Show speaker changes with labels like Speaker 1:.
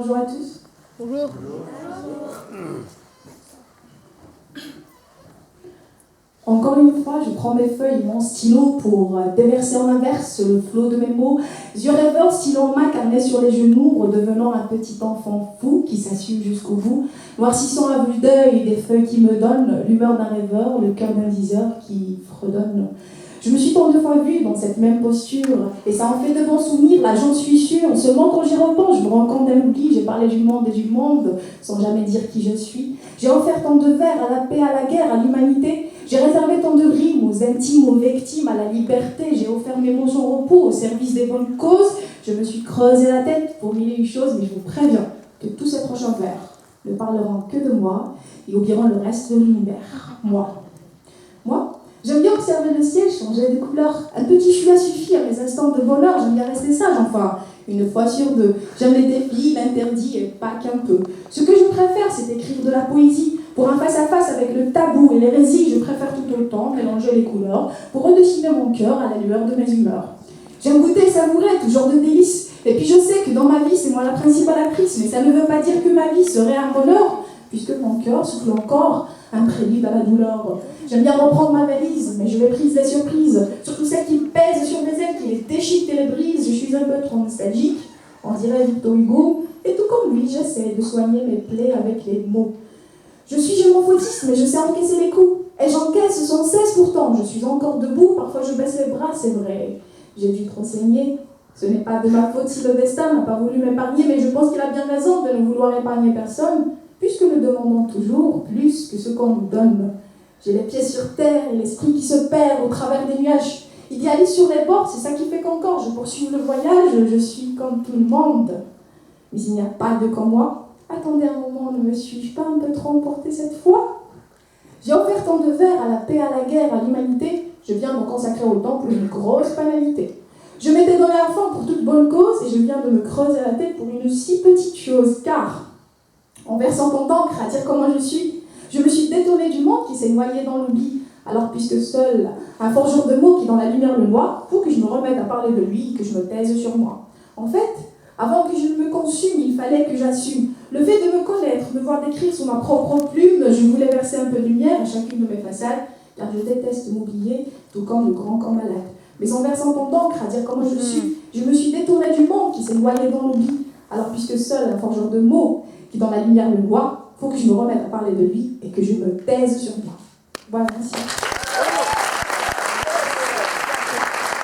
Speaker 1: bonjour à tous.
Speaker 2: Bonjour.
Speaker 1: Encore une fois, je prends mes feuilles et mon stylo pour déverser en inverse le flot de mes mots. Yeux rêveurs, stylo en main, carnet sur les genoux, redevenant un petit enfant fou qui s'assume jusqu'au bout, noircissant à vue d'œil des feuilles qui me donnent l'humeur d'un rêveur, le cœur d'un diseur qui fredonne. Je me suis tant de fois vue dans cette même posture, et ça en fait de bons souvenirs, là j'en suis sûre. Seulement quand j'y repense, je me rends compte d'un oubli. J'ai parlé du monde et du monde, sans jamais dire qui je suis. J'ai offert tant de vers à la paix, à la guerre, à l'humanité. J'ai réservé tant de rimes aux intimes, aux victimes, à la liberté. J'ai offert mes mots sans repos au service des bonnes causes. Je me suis creusé la tête pour mille et une choses, mais je vous préviens que tous ces prochains vers ne parleront que de moi et oublieront le reste de l'univers. Moi, j'aime bien observer le ciel changer de couleur. Un petit chouïa suffit à mes instants de bonheur. J'aime bien rester sage, enfin, une fois sur deux. J'aime les défis, l'interdit et pas qu'un peu. Ce que je préfère, c'est écrire de la poésie. Pour un face-à-face avec le tabou et l'hérésie, je préfère tout autant mélanger les couleurs pour redessiner mon cœur à la lueur de mes humeurs. J'aime goûter et savourer tout genre de délices. Et puis je sais que dans ma vie, c'est moi la principale actrice, mais ça ne veut pas dire que ma vie serait un bonheur, puisque mon cœur souffle encore un prélude à la douleur. J'aime bien reprendre ma valise, mais je vais prise des surprises, surtout celles qui pèsent sur mes ailes, qui les déchiquetent et les brisent. Je suis un peu trop nostalgique, on dirait Victor Hugo, et tout comme lui, j'essaie de soigner mes plaies avec les mots. Je m'en foutiste, mais je sais encaisser les coups, et j'encaisse sans cesse pourtant. Je suis encore debout, parfois je baisse les bras, c'est vrai. J'ai dû trop saigner. Ce n'est pas de ma faute si le destin n'a pas voulu m'épargner, mais je pense qu'il a bien raison de ne vouloir épargner personne, puisque nous demandons toujours plus que ce qu'on nous donne. J'ai les pieds sur terre et l'esprit qui se perd au travers des nuages. Idéaliste sur les bords, c'est ça qui fait qu'encore je poursuis le voyage, je suis comme tout le monde. Mais il n'y a pas de comme moi. Attendez un moment, ne me suis-je pas un peu trop emportée cette fois? J'ai offert tant de vers à la paix, à la guerre, à l'humanité. Je viens de me consacrer au temps pour une grosse banalité. Je m'étais donné à fond pour toute bonne cause et je viens de me creuser la tête pour une si petite chose, car en versant tant d'encre à dire comment je me suis détournée du monde qui s'est noyé dans l'oubli. Alors puisque seul un forgeron de mots qui dans la lumière le noie, faut que je me remette à parler de lui, que je me taise sur moi. En fait, avant que je ne me consume, il fallait que j'assume le fait de me connaître, me voir décrire sous ma propre plume. Je voulais verser un peu de lumière à chacune de mes façades, car je déteste m'oublier, tout comme le grand corps malade. Mais en versant tant d'encre à dire comment je me suis détournée du monde qui s'est noyé dans l'oubli. Alors puisque seul un forgeron de mots qui dans la lumière le voit, faut que je me remette à parler de lui et que je me taise sur moi. Voilà, merci.